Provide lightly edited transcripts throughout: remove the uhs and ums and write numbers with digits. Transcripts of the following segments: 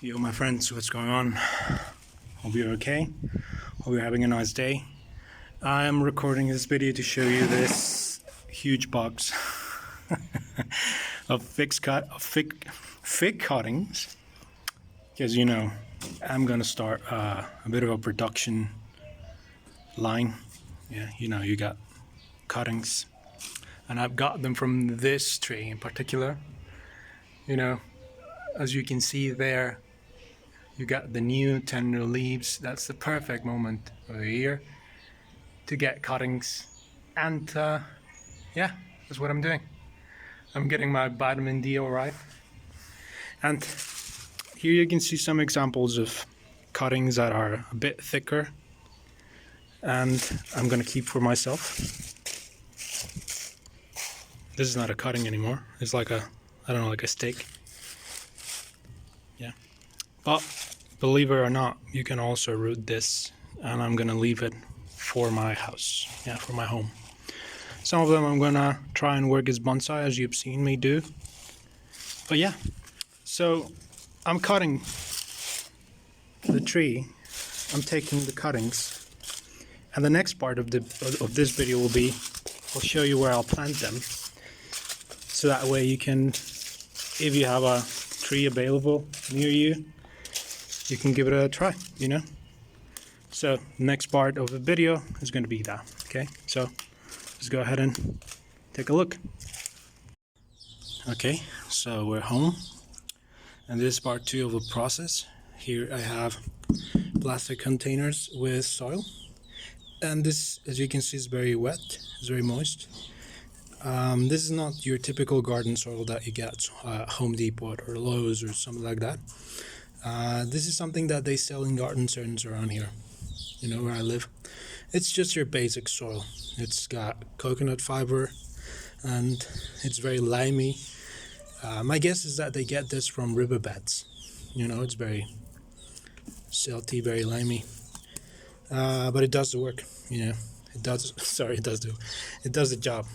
Yo, my friends, what's going on? Hope you're okay. Hope you're having a nice day. I'm recording this video to show you this huge box of fig cuttings, because I'm gonna start a bit of a production line. Yeah, you got cuttings, and I've got them from this tree in particular. As you can see there, you got the new tender leaves. That's the perfect moment of the year to get cuttings, and yeah, that's what I'm doing. I'm getting my vitamin D alright. And here you can see some examples of cuttings that are a bit thicker, and I'm gonna keep for myself. This is not a cutting anymore. It's like like a steak. Yeah. But believe it or not, you can also root this, and I'm gonna leave it for my house. Yeah, for my home. Some of them I'm gonna try and work as bonsai, as you've seen me do. But yeah, so I'm cutting the tree. I'm taking the cuttings, and the next part of this video will be, I'll show you where I'll plant them. So that way you can, if you have a tree available near you, you can give it a try, So next part of the video is going to be that. Okay, so let's go ahead and take a look. Okay, so we're home, and this is part 2 of the process. Here I have plastic containers with soil, and this, as you can see, is very wet. It's very moist. This is not your typical garden soil that you get at Home Depot or Lowe's or something like that. This is something that they sell in garden centers around here, where I live. It's just your basic soil. It's got coconut fiber, and it's very limey. My guess is that they get this from riverbeds. It's very silty, very limey, but it does the work. It does. Sorry, it does the job.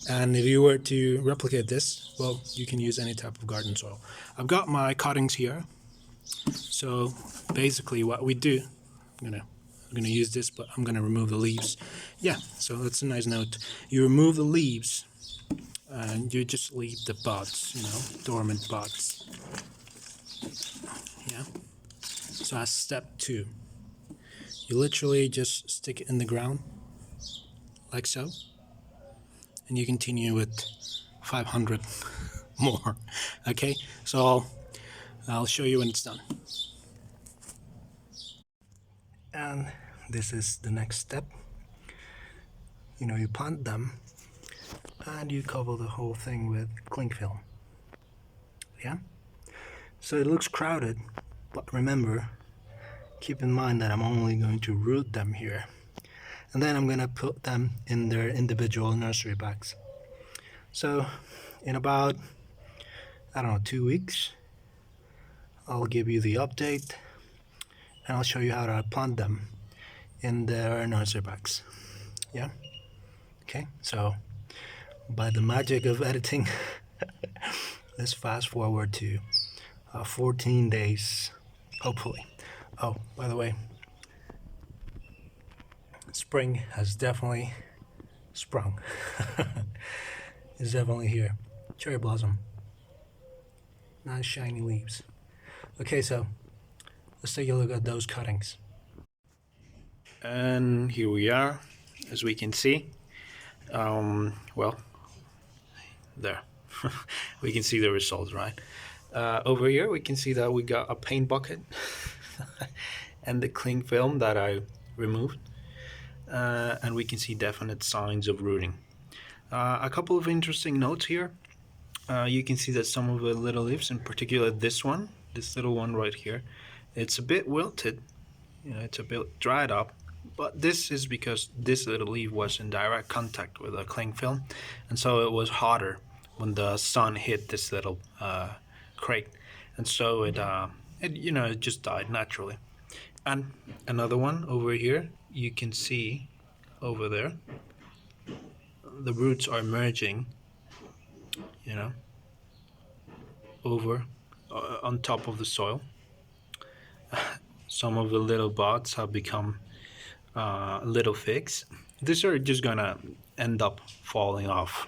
And if you were to replicate this, well, you can use any type of garden soil. I've got my cuttings here. So basically what we do, I'm gonna use this, but I'm gonna remove the leaves. Yeah, so that's a nice note. You remove the leaves and you just leave the buds, dormant buds. Yeah. So that's step 2. You literally just stick it in the ground like so. And you continue with 500 more. Okay, so I'll show you when it's done. And this is the next step. You plant them, and you cover the whole thing with cling film. Yeah, so it looks crowded, but remember, keep in mind that I'm only going to root them here, and then I'm gonna put them in their individual nursery bags. So in about, 2 weeks, I'll give you the update, and I'll show you how to plant them in their nursery bags. Yeah? Okay, so by the magic of editing, let's fast forward to 14 days, hopefully. Oh, by the way, spring has definitely sprung. It's definitely here. Cherry blossom. Nice shiny leaves. Okay, so let's take a look at those cuttings. And here we are, as we can see. Well, there. We can see the results, right? Over here we can see that we got a paint bucket and the cling film that I removed. And we can see definite signs of rooting. A couple of interesting notes here. You can see that some of the little leaves, in particular this little one right here, it's a bit wilted. It's a bit dried up, but this is because this little leaf was in direct contact with a cling film, and so it was hotter when the sun hit this little crate, and so it just died naturally. And another one over here, you can see over there, the roots are merging, over on top of the soil. Some of the little buds have become little figs. These are just gonna end up falling off.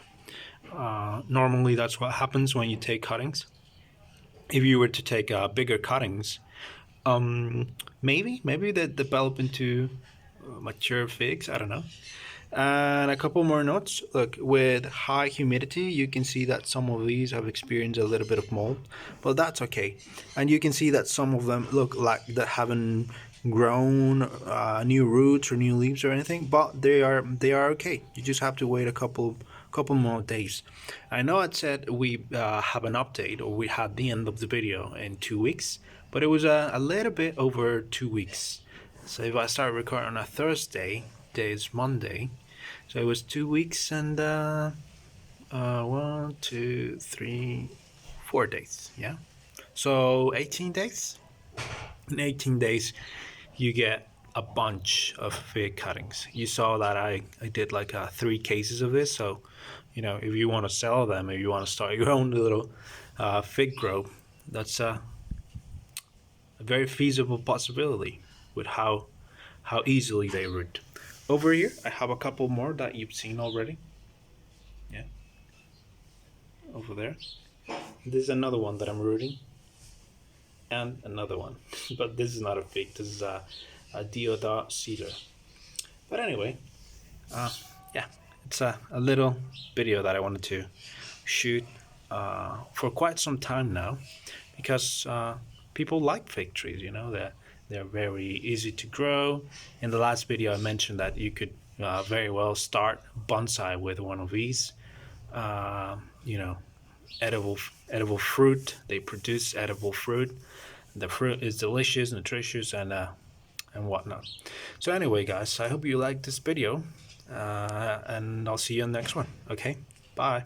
Normally, that's what happens when you take cuttings. If you were to take bigger cuttings, maybe they develop into mature figs. I don't know. And a couple more notes. Look, with high humidity, you can see that some of these have experienced a little bit of mold, but that's okay. And you can see that some of them look like they haven't grown new roots or new leaves or anything, but they are okay. You just have to wait a couple more days. I know it said we have an update, or we had the end of the video in 2 weeks, but it was a little bit over 2 weeks. So if I start recording on a Thursday, today is Monday, so it was 2 weeks and 1, 2, 3, 4 days. Yeah, so 18 days. In 18 days, you get a bunch of fig cuttings. You saw that I did like 3 cases of this. So, you know, if you want to sell them, if you want to start your own little fig grow, that's a very feasible possibility with how easily they root. Over here, I have a couple more that you've seen already. Yeah, over there. This is another one that I'm rooting, and another one, but this is not a fig. This is a deodar cedar. But anyway, yeah, it's a little video that I wanted to shoot for quite some time now, because people like fig trees. You know, they're very easy to grow. In the last video, I mentioned that you could very well start bonsai with one of these. You know, edible fruit. They produce edible fruit. The fruit is delicious, nutritious, and whatnot. So anyway, guys, I hope you liked this video, and I'll see you in the next one. Okay, bye.